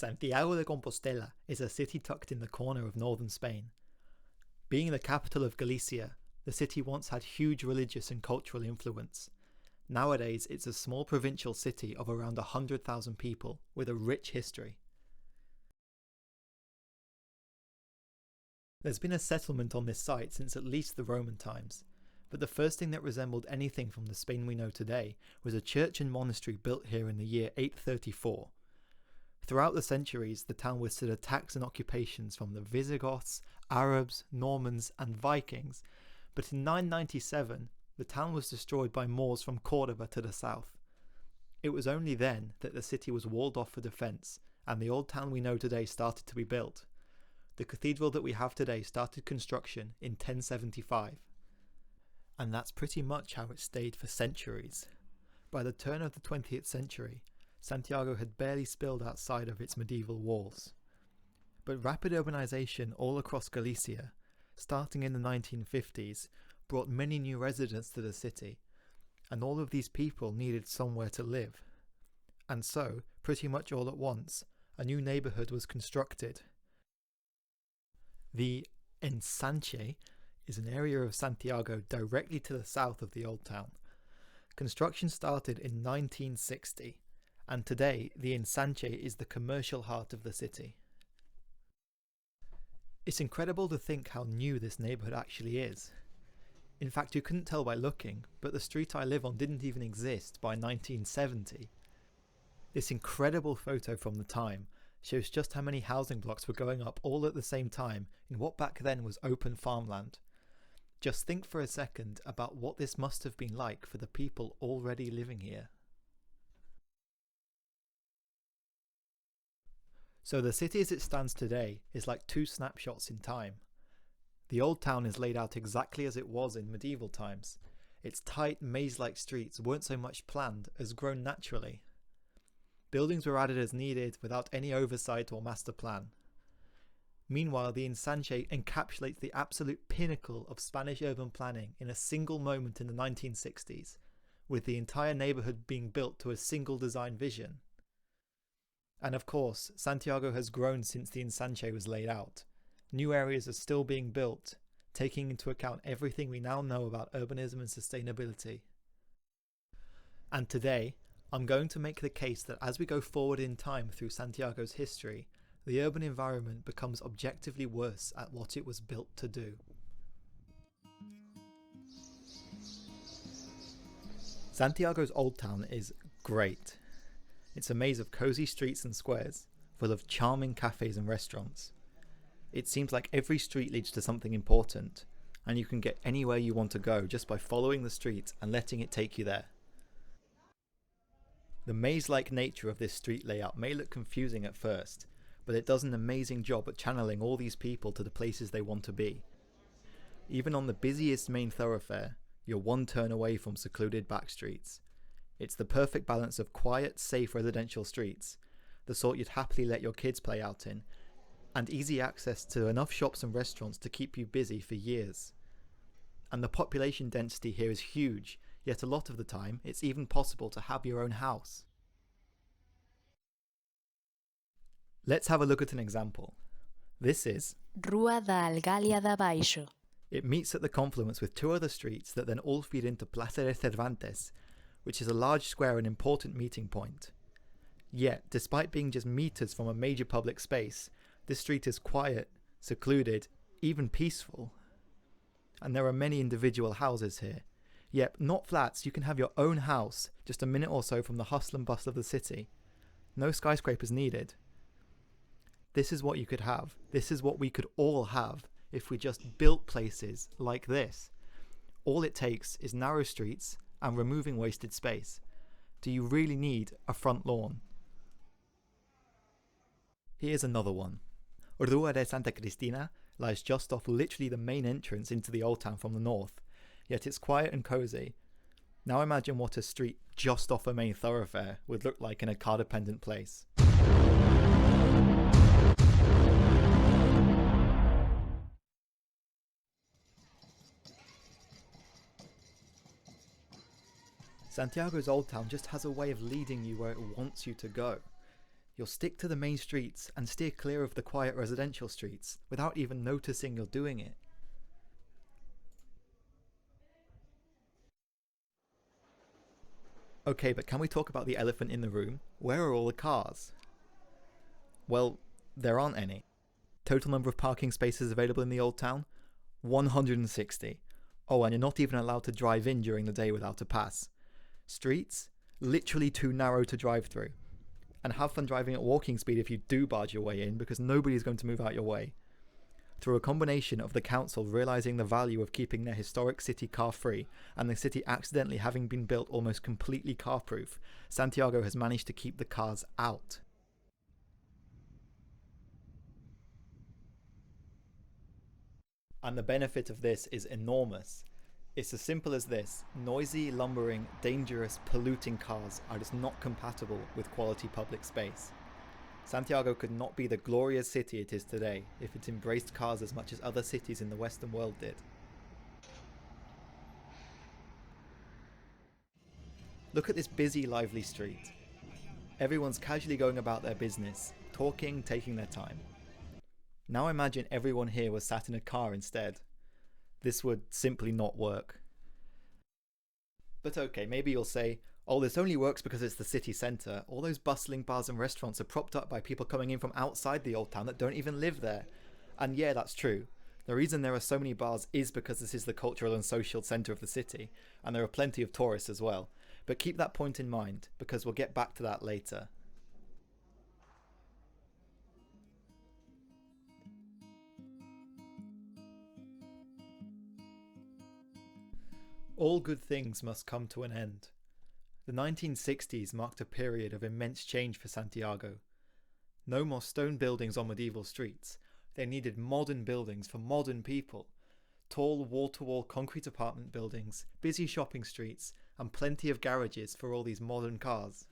Santiago de Compostela is a city tucked in the corner of northern Spain. Being the capital of Galicia, the city once had huge religious and cultural influence. Nowadays, it's a small provincial city of around 100,000 people with a rich history. There's been a settlement on this site since at least the Roman times, but the first thing that resembled anything from the Spain we know today was a church and monastery built here in the year 834. Throughout the centuries, the town withstood attacks and occupations from the Visigoths, Arabs, Normans, and Vikings, but in 997, the town was destroyed by Moors from Córdoba to the south. It was only then that the city was walled off for defence, and the old town we know today started to be built. The cathedral that we have today started construction in 1075. And that's pretty much how it stayed for centuries. By the turn of the 20th century, Santiago had barely spilled outside of its medieval walls. But rapid urbanization all across Galicia, starting in the 1950s, brought many new residents to the city, and all of these people needed somewhere to live. And so, pretty much all at once, a new neighbourhood was constructed. The Ensanche is an area of Santiago directly to the south of the old town. Construction started in 1960, and today the Ensanche is the commercial heart of the city. It's incredible to think how new this neighbourhood actually is. In fact, you couldn't tell by looking, but the street I live on didn't even exist by 1970. This incredible photo from the time shows just how many housing blocks were going up all at the same time in what back then was open farmland. Just think for a second about what this must have been like for the people already living here. So the city as it stands today is like two snapshots in time. The old town is laid out exactly as it was in medieval times. Its tight maze-like streets weren't so much planned as grown naturally. Buildings were added as needed without any oversight or master plan. Meanwhile, the Ensanche encapsulates the absolute pinnacle of Spanish urban planning in a single moment in the 1960s, with the entire neighbourhood being built to a single design vision. And of course, Santiago has grown since the Ensanche was laid out. New areas are still being built, taking into account everything we now know about urbanism and sustainability. And today, I'm going to make the case that as we go forward in time through Santiago's history, the urban environment becomes objectively worse at what it was built to do. Santiago's old town is great. It's a maze of cosy streets and squares, full of charming cafes and restaurants. It seems like every street leads to something important, and you can get anywhere you want to go just by following the street and letting it take you there. The maze-like nature of this street layout may look confusing at first, but it does an amazing job at channeling all these people to the places they want to be. Even on the busiest main thoroughfare, you're one turn away from secluded back streets. It's the perfect balance of quiet, safe residential streets, the sort you'd happily let your kids play out in, and easy access to enough shops and restaurants to keep you busy for years. And the population density here is huge, yet a lot of the time it's even possible to have your own house. Let's have a look at an example. This is Rua da Algalia da Baixo. It meets at the confluence with two other streets that then all feed into Plaza de Cervantes, which is a large square and important meeting point. Yet, despite being just meters from a major public space, this street is quiet, secluded, even peaceful. And there are many individual houses here. Yep, not flats, you can have your own house just a minute or so from the hustle and bustle of the city. No skyscrapers needed. This is what you could have. This is what we could all have if we just built places like this. All it takes is narrow streets and removing wasted space. Do you really need a front lawn? Here's another one. Rua de Santa Cristina lies just off literally the main entrance into the old town from the north, yet it's quiet and cosy. Now imagine what a street just off a main thoroughfare would look like in a car-dependent place. Santiago's old town just has a way of leading you where it wants you to go. You'll stick to the main streets and steer clear of the quiet residential streets without even noticing you're doing it. Okay, but can we talk about the elephant in the room? Where are all the cars? Well, there aren't any. Total number of parking spaces available in the Old Town? 160. Oh, and you're not even allowed to drive in during the day without a pass. Streets? Literally too narrow to drive through. And have fun driving at walking speed if you do barge your way in, because nobody's going to move out your way. Through a combination of the council realising the value of keeping their historic city car-free and the city accidentally having been built almost completely car-proof, Santiago has managed to keep the cars out. And the benefit of this is enormous. It's as simple as this: noisy, lumbering, dangerous, polluting cars are just not compatible with quality public space. Santiago could not be the glorious city it is today if it embraced cars as much as other cities in the Western world did. Look at this busy, lively street. Everyone's casually going about their business, talking, taking their time. Now imagine everyone here was sat in a car instead. This would simply not work. But okay, maybe you'll say, oh, this only works because it's the city centre. All those bustling bars and restaurants are propped up by people coming in from outside the old town that don't even live there. And yeah, that's true. The reason there are so many bars is because this is the cultural and social centre of the city, and there are plenty of tourists as well. But keep that point in mind, because we'll get back to that later. All good things must come to an end. The 1960s marked a period of immense change for Santiago. No more stone buildings on medieval streets. They needed modern buildings for modern people. Tall wall-to-wall concrete apartment buildings, busy shopping streets, and plenty of garages for all these modern cars.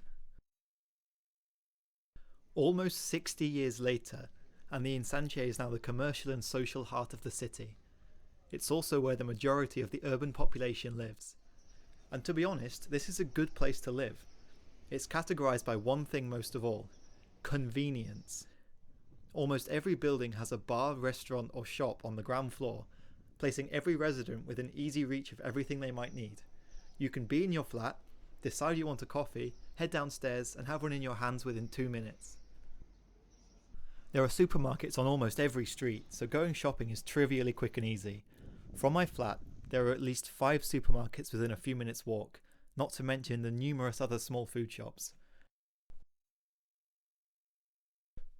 Almost 60 years later, and the Ensanche is now the commercial and social heart of the city. It's also where the majority of the urban population lives. And to be honest, this is a good place to live. It's categorised by one thing most of all: convenience. Almost every building has a bar, restaurant or shop on the ground floor, placing every resident within easy reach of everything they might need. You can be in your flat, decide you want a coffee, head downstairs and have one in your hands within 2 minutes. There are supermarkets on almost every street, so going shopping is trivially quick and easy. From my flat, there are at least 5 supermarkets within a few minutes' walk, not to mention the numerous other small food shops.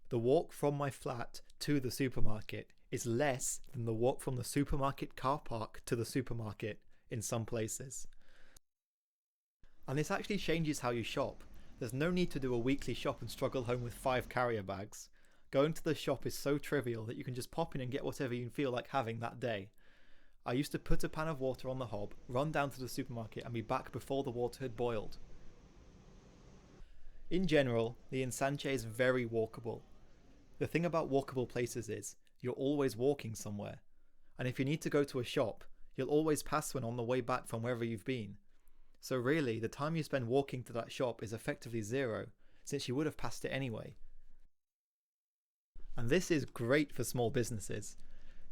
The walk from my flat to the supermarket is less than the walk from the supermarket car park to the supermarket in some places. And this actually changes how you shop. There's no need to do a weekly shop and struggle home with 5 carrier bags. Going to the shop is so trivial that you can just pop in and get whatever you feel like having that day. I used to put a pan of water on the hob, run down to the supermarket and be back before the water had boiled. In general, the Ensanche is very walkable. The thing about walkable places is, you're always walking somewhere. And if you need to go to a shop, you'll always pass one on the way back from wherever you've been. So really, the time you spend walking to that shop is effectively zero, since you would have passed it anyway. And this is great for small businesses.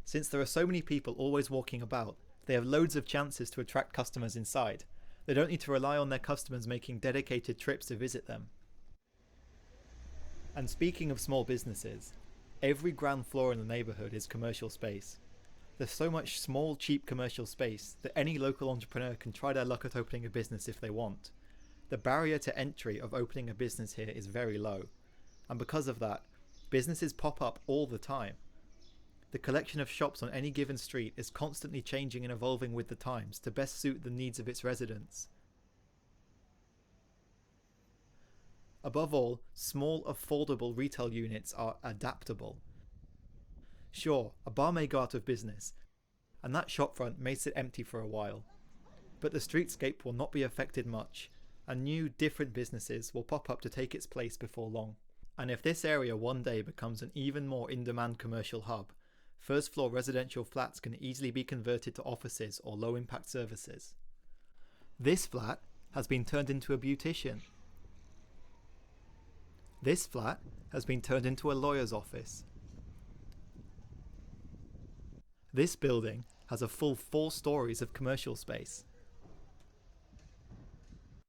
Since there are so many people always walking about, they have loads of chances to attract customers inside. They don't need to rely on their customers making dedicated trips to visit them. And speaking of small businesses, every ground floor in the neighbourhood is commercial space. There's so much small, cheap commercial space that any local entrepreneur can try their luck at opening a business if they want. The barrier to entry of opening a business here is very low, and because of that, businesses pop up all the time. The collection of shops on any given street is constantly changing and evolving with the times to best suit the needs of its residents. Above all, small, affordable retail units are adaptable. Sure, a bar may go out of business, and that shopfront may sit empty for a while, but the streetscape will not be affected much, and new, different businesses will pop up to take its place before long. And if this area one day becomes an even more in-demand commercial hub, first-floor residential flats can easily be converted to offices or low-impact services. This flat has been turned into a beautician. This flat has been turned into a lawyer's office. This building has a full 4 stories of commercial space.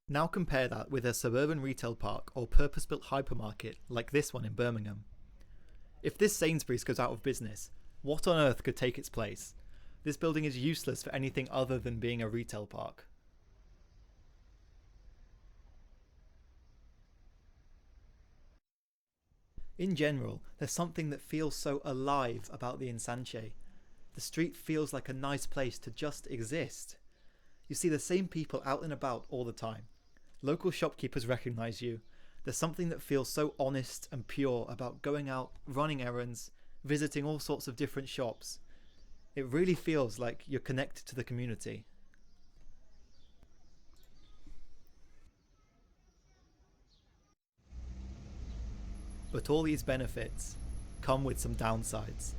Now compare that with a suburban retail park or purpose-built hypermarket like this one in Birmingham. If this Sainsbury's goes out of business, what on earth could take its place? This building is useless for anything other than being a retail park. In general, there's something that feels so alive about the Ensanche. The street feels like a nice place to just exist. You see the same people out and about all the time. Local shopkeepers recognise you. There's something that feels so honest and pure about going out, running errands, visiting all sorts of different shops. It really feels like you're connected to the community. But all these benefits come with some downsides.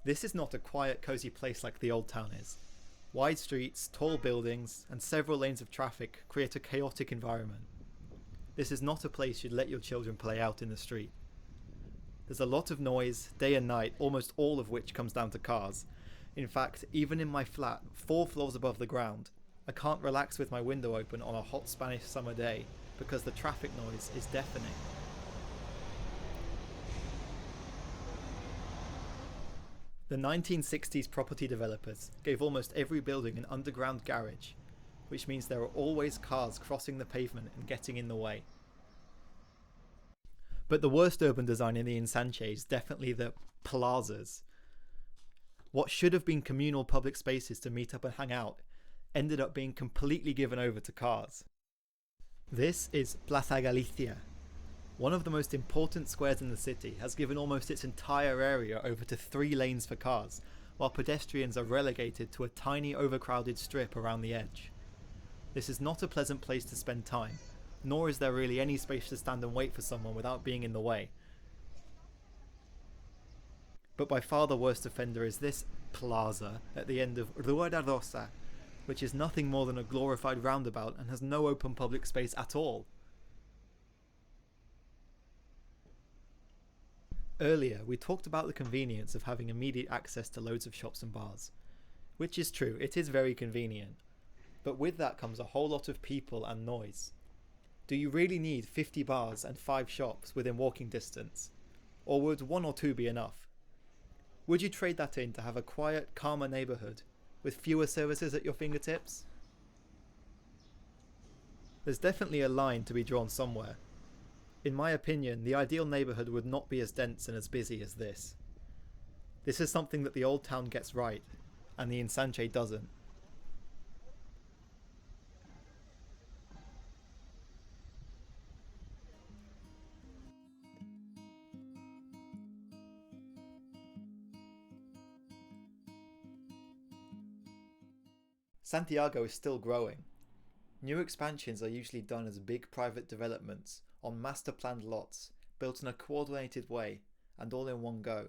This is not a quiet, cosy place like the Old Town is. Wide streets, tall buildings, and several lanes of traffic create a chaotic environment. This is not a place you'd let your children play out in the street. There's a lot of noise, day and night, almost all of which comes down to cars. In fact, even in my flat, 4 floors above the ground, I can't relax with my window open on a hot Spanish summer day because the traffic noise is deafening. The 1960s property developers gave almost every building an underground garage, which means there are always cars crossing the pavement and getting in the way. But the worst urban design in the Ensanche is definitely the plazas. What should have been communal public spaces to meet up and hang out ended up being completely given over to cars. This is Plaza Galicia. One of the most important squares in the city has given almost its entire area over to 3 lanes for cars, while pedestrians are relegated to a tiny overcrowded strip around the edge. This is not a pleasant place to spend time, nor is there really any space to stand and wait for someone without being in the way. But by far the worst offender is this plaza at the end of Rua da Rosa, which is nothing more than a glorified roundabout and has no open public space at all. Earlier, we talked about the convenience of having immediate access to loads of shops and bars. Which is true, it is very convenient. But with that comes a whole lot of people and noise. Do you really need 50 bars and 5 shops within walking distance? Or would 1 or 2 be enough? Would you trade that in to have a quiet, calmer neighbourhood with fewer services at your fingertips? There's definitely a line to be drawn somewhere. In my opinion, the ideal neighbourhood would not be as dense and as busy as this. This is something that the Old Town gets right, and the Ensanche doesn't. Santiago is still growing. New expansions are usually done as big private developments on master planned lots, built in a coordinated way and all in one go.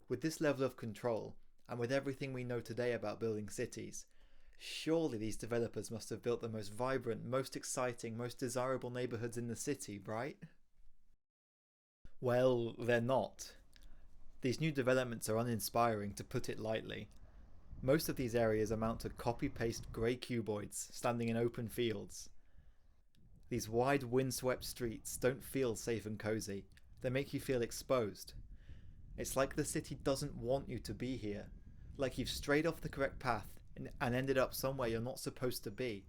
With this level of control, and with everything we know today about building cities, surely these developers must have built the most vibrant, most exciting, most desirable neighbourhoods in the city, right? Well, they're not. These new developments are uninspiring, to put it lightly. Most of these areas amount to copy-paste grey cuboids standing in open fields. These wide windswept streets don't feel safe and cosy. They make you feel exposed. It's like the city doesn't want you to be here. Like you've strayed off the correct path and ended up somewhere you're not supposed to be.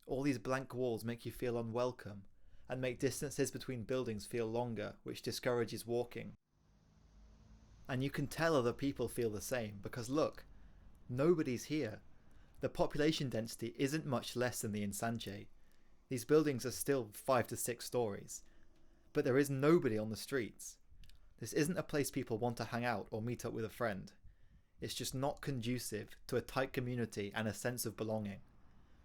All these blank walls make you feel unwelcome and make distances between buildings feel longer, which discourages walking. And you can tell other people feel the same because look, nobody's here. The population density isn't much less than the Ensanche. These buildings are still 5 to 6 stories. But there is nobody on the streets. This isn't a place people want to hang out or meet up with a friend. It's just not conducive to a tight community and a sense of belonging.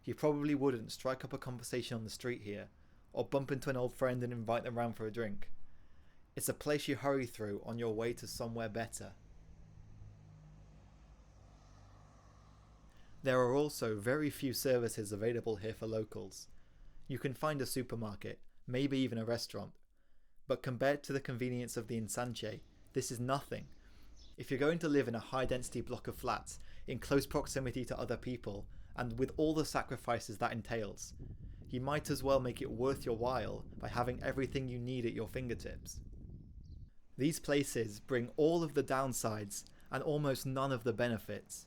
You probably wouldn't strike up a conversation on the street here, or bump into an old friend and invite them round for a drink. It's a place you hurry through on your way to somewhere better. There are also very few services available here for locals. You can find a supermarket, maybe even a restaurant. But compared to the convenience of the ensanche, this is nothing. If you're going to live in a high-density block of flats, in close proximity to other people, and with all the sacrifices that entails, you might as well make it worth your while by having everything you need at your fingertips. These places bring all of the downsides and almost none of the benefits.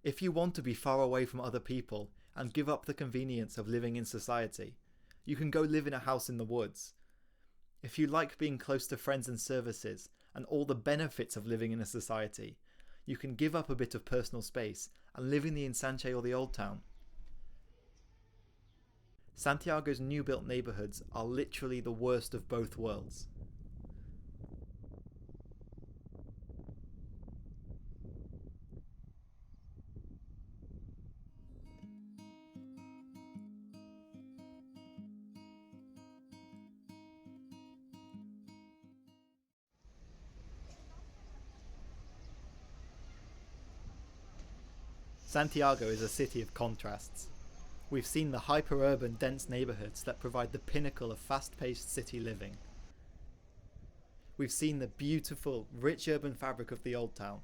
If you want to be far away from other people and give up the convenience of living in society, you can go live in a house in the woods. If you like being close to friends and services and all the benefits of living in a society, you can give up a bit of personal space and live in the ensanche or the old town. Santiago's new built neighbourhoods are literally the worst of both worlds. Santiago is a city of contrasts. We've seen the hyper-urban, dense neighbourhoods that provide the pinnacle of fast-paced city living. We've seen the beautiful, rich urban fabric of the old town.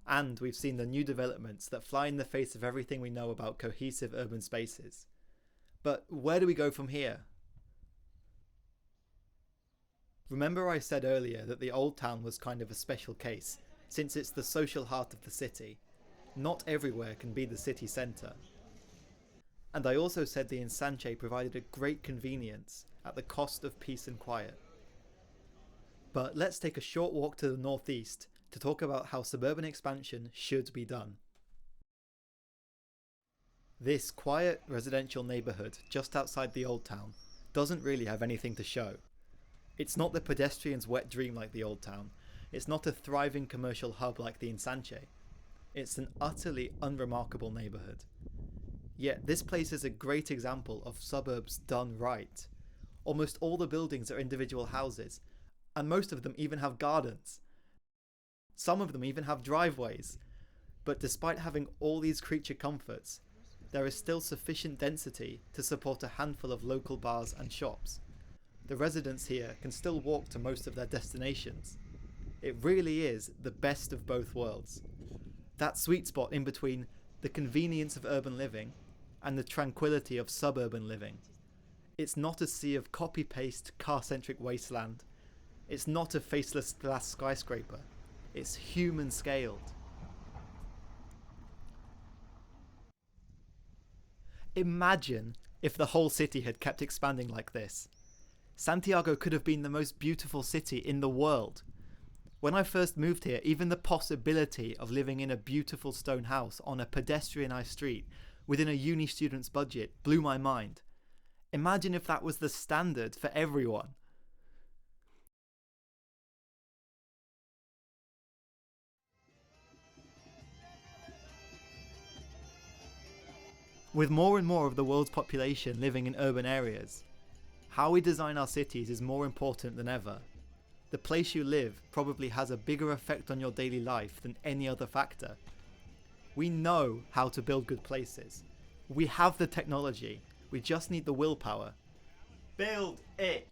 And we've seen the new developments that fly in the face of everything we know about cohesive urban spaces. But where do we go from here? Remember I said earlier that the old town was kind of a special case, since it's the social heart of the city. Not everywhere can be the city centre. And I also said the ensanche provided a great convenience at the cost of peace and quiet. But let's take a short walk to the northeast to talk about how suburban expansion should be done. This quiet residential neighbourhood just outside the old town doesn't really have anything to show. It's not the pedestrian's wet dream like the old town. It's not a thriving commercial hub like the ensanche. It's an utterly unremarkable neighbourhood. Yet this place is a great example of suburbs done right. Almost all the buildings are individual houses, and most of them even have gardens. Some of them even have driveways. But despite having all these creature comforts, there is still sufficient density to support a handful of local bars and shops. The residents here can still walk to most of their destinations. It really is the best of both worlds. That sweet spot in between the convenience of urban living and the tranquility of suburban living. It's not a sea of copy-paste, car-centric wasteland. It's not a faceless glass skyscraper. It's human-scaled. Imagine if the whole city had kept expanding like this. Santiago could have been the most beautiful city in the world. When I first moved here, even the possibility of living in a beautiful stone house on a pedestrianised street within a uni student's budget blew my mind. Imagine if that was the standard for everyone. With more and more of the world's population living in urban areas, how we design our cities is more important than ever. The place you live probably has a bigger effect on your daily life than any other factor. We know how to build good places. We have the technology. We just need the willpower. Build it!